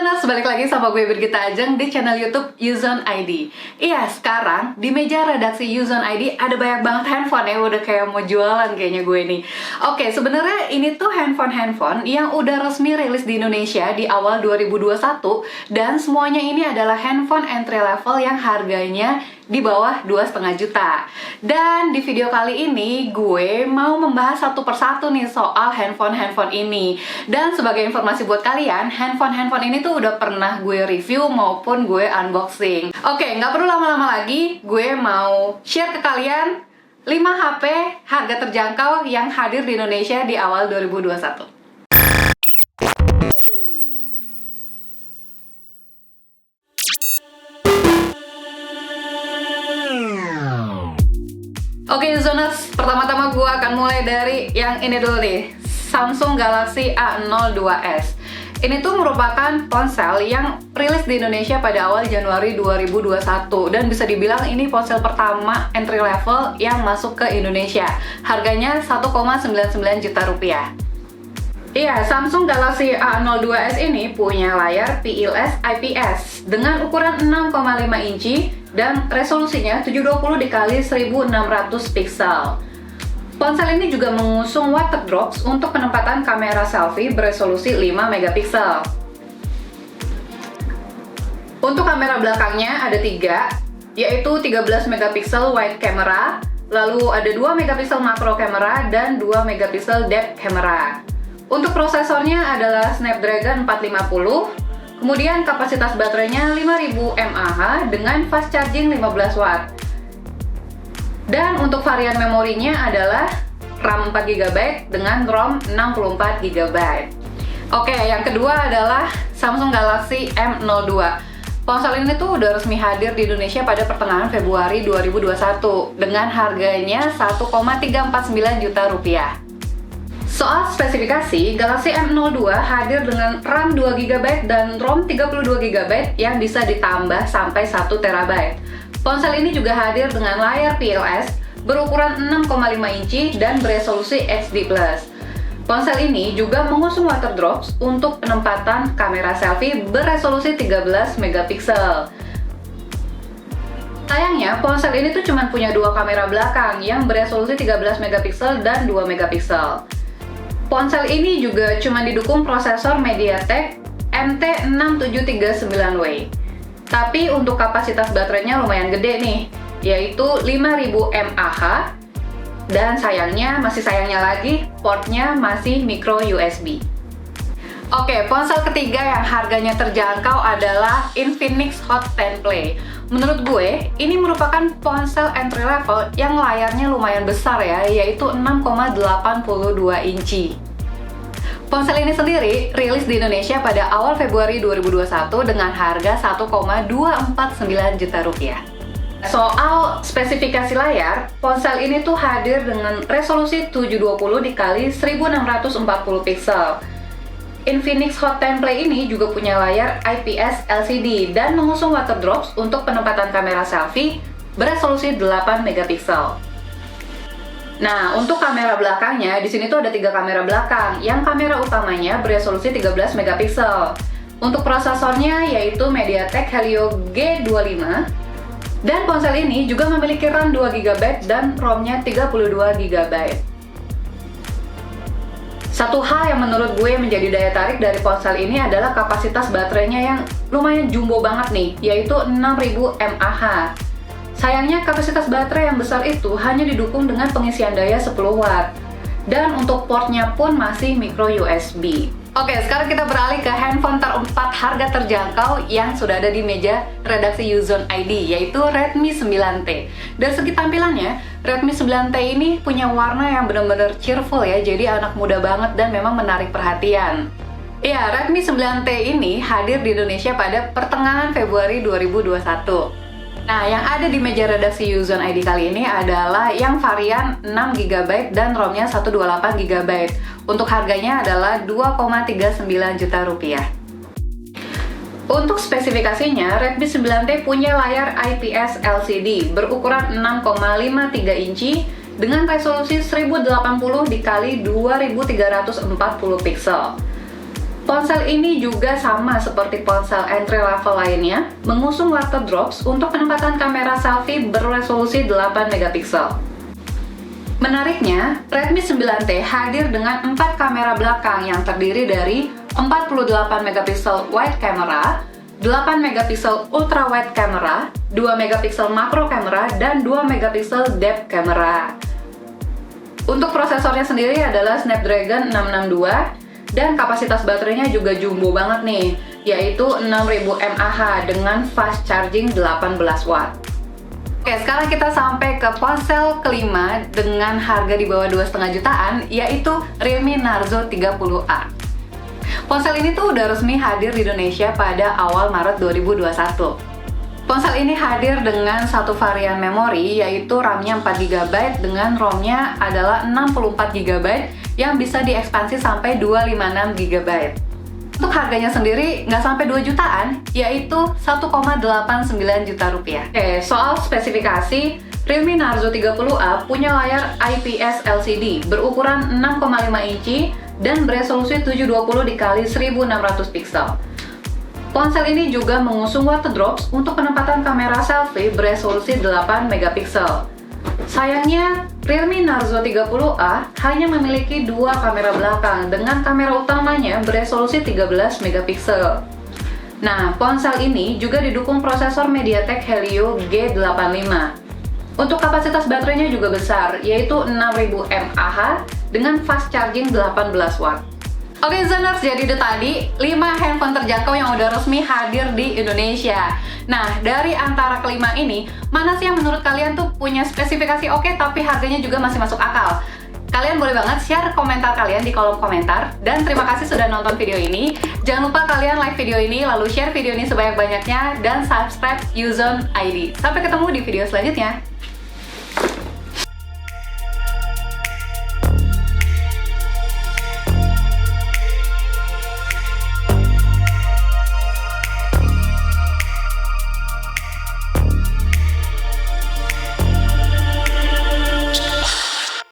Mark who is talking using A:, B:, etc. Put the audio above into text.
A: Yuzoners, balik lagi sama gue Birgita Ajeng di channel YouTube Yuzon ID. Iya, sekarang di meja redaksi Yuzon ID ada banyak banget handphone ya, udah kayak mau jualan kayaknya gue nih. Oke, sebenarnya ini tuh handphone yang udah resmi rilis di Indonesia di awal 2021 dan semuanya ini adalah handphone entry level yang harganya di bawah 2,5 juta. Dan di video kali ini gue mau membahas satu persatu nih soal handphone ini. Dan sebagai informasi buat kalian, handphone ini tuh udah pernah gue review maupun gue unboxing. Oke, nggak perlu lama-lama lagi, gue mau share ke kalian 5 HP harga terjangkau yang hadir di Indonesia di awal 2021. Oke, Yuzoners, pertama-tama gue akan mulai dari yang ini dulu nih, Samsung Galaxy A02s. Ini tuh merupakan ponsel yang rilis di Indonesia pada awal Januari 2021 dan bisa dibilang ini ponsel pertama entry level yang masuk ke Indonesia. Harganya 1,99 juta rupiah. Iya, Samsung Galaxy A02s ini punya layar PLS IPS dengan ukuran 6,5 inci dan resolusinya 720x1600 pixel. Ponsel ini juga mengusung water drops untuk penempatan kamera selfie beresolusi 5 megapiksel. Untuk kamera belakangnya ada 3, yaitu 13 megapiksel wide camera, lalu ada 2 megapiksel macro camera dan 2 megapiksel depth camera. Untuk prosesornya adalah Snapdragon 450, kemudian kapasitas baterainya 5000 mAh dengan fast charging 15 watt. Dan untuk varian memorinya adalah RAM 4GB dengan ROM 64GB. Oke, yang kedua adalah Samsung Galaxy M02. Ponsel ini tuh udah resmi hadir di Indonesia pada pertengahan Februari 2021 dengan harganya 1,349 juta rupiah. Soal spesifikasi, Galaxy M02 hadir dengan RAM 2GB dan ROM 32GB yang bisa ditambah sampai 1TB. Ponsel ini juga hadir dengan layar PLS berukuran 6,5 inci dan beresolusi HD+. Ponsel ini juga mengusung water drops untuk penempatan kamera selfie beresolusi 13 megapiksel. Sayangnya, ponsel ini tuh cuma punya 2 kamera belakang yang beresolusi 13 megapiksel dan 2 megapiksel. Ponsel ini juga cuma didukung prosesor MediaTek MT6739W. Tapi untuk kapasitas baterainya lumayan gede nih, yaitu 5000 mAh. Dan masih sayangnya lagi, portnya masih micro USB. Oke, ponsel ketiga yang harganya terjangkau adalah Infinix Hot 10 Play. Menurut gue, ini merupakan ponsel entry level yang layarnya lumayan besar ya, yaitu 6,82 inci. Ponsel ini sendiri rilis di Indonesia pada awal Februari 2021 dengan harga 1,249 juta rupiah. Soal spesifikasi layar, ponsel ini tuh hadir dengan resolusi 720x1640 pixel. Infinix Hot 10 Play ini juga punya layar IPS LCD dan mengusung water drops untuk penempatan kamera selfie beresolusi 8 megapiksel. Nah, untuk kamera belakangnya, di sini tuh ada 3 kamera belakang, yang kamera utamanya beresolusi 13 megapiksel. Untuk prosesornya yaitu MediaTek Helio G25, dan ponsel ini juga memiliki RAM 2GB dan ROM-nya 32GB. Satu hal yang menurut gue menjadi daya tarik dari ponsel ini adalah kapasitas baterainya yang lumayan jumbo banget nih, yaitu 6000 mAh. Sayangnya kapasitas baterai yang besar itu hanya didukung dengan pengisian daya 10 watt. Dan untuk portnya pun masih micro USB. Oke, sekarang kita beralih ke handphone terempat harga terjangkau yang sudah ada di meja redaksi Yuzon ID, yaitu Redmi 9T. Dari segi tampilannya, Redmi 9T ini punya warna yang benar-benar cheerful ya, jadi anak muda banget dan memang menarik perhatian. Ya, Redmi 9T ini hadir di Indonesia pada pertengahan Februari 2021. Nah, yang ada di meja redaksi Yuzon ID kali ini adalah yang varian 6GB dan ROM-nya 128GB. Untuk harganya adalah 2,39 juta rupiah. Untuk spesifikasinya, Redmi 9T punya layar IPS LCD berukuran 6,53 inci dengan resolusi 1080x2340 pixel. Ponsel ini juga sama seperti ponsel entry level lainnya, mengusung water drops untuk penempatan kamera selfie berresolusi 8 megapiksel. Menariknya, Redmi 9T hadir dengan 4 kamera belakang yang terdiri dari 48 megapiksel wide camera, 8 megapiksel ultra wide camera, 2 megapiksel macro camera, dan 2 megapiksel depth camera. Untuk prosesornya sendiri adalah Snapdragon 662 dan kapasitas baterainya juga jumbo banget nih, yaitu 6000 mAh dengan fast charging 18 watt. Oke, sekarang kita sampai ke ponsel kelima dengan harga di bawah 2,5 jutaan, yaitu Realme Narzo 30A. Ponsel ini tuh udah resmi hadir di Indonesia pada awal Maret 2021. Ponsel ini hadir dengan satu varian memori, yaitu RAM-nya 4GB dengan ROM-nya adalah 64GB yang bisa diekspansi sampai 256GB. Untuk harganya sendiri nggak sampai 2 jutaan, yaitu 1,89 juta rupiah. Oke, soal spesifikasi, Realme Narzo 30A punya layar IPS LCD berukuran 6,5 inci dan beresolusi 720x1600 pixel. Ponsel ini juga mengusung water drops untuk penempatan kamera selfie beresolusi 8 megapiksel. Sayangnya, Realme Narzo 30A hanya memiliki 2 kamera belakang dengan kamera utamanya beresolusi 13 megapiksel. Nah, ponsel ini juga didukung prosesor MediaTek Helio G85. Untuk kapasitas baterainya juga besar, yaitu 6000 mAh dengan fast charging 18 watt. Oke Zoners, jadi itu tadi 5 handphone terjangkau yang udah resmi hadir di Indonesia. Nah, dari antara kelima ini, mana sih yang menurut kalian tuh punya spesifikasi oke tapi harganya juga masih masuk akal? Kalian boleh banget share komentar kalian di kolom komentar. Dan terima kasih sudah nonton video ini. Jangan lupa kalian like video ini, lalu share video ini sebanyak-banyaknya, dan subscribe Uzone ID. Sampai ketemu di video selanjutnya.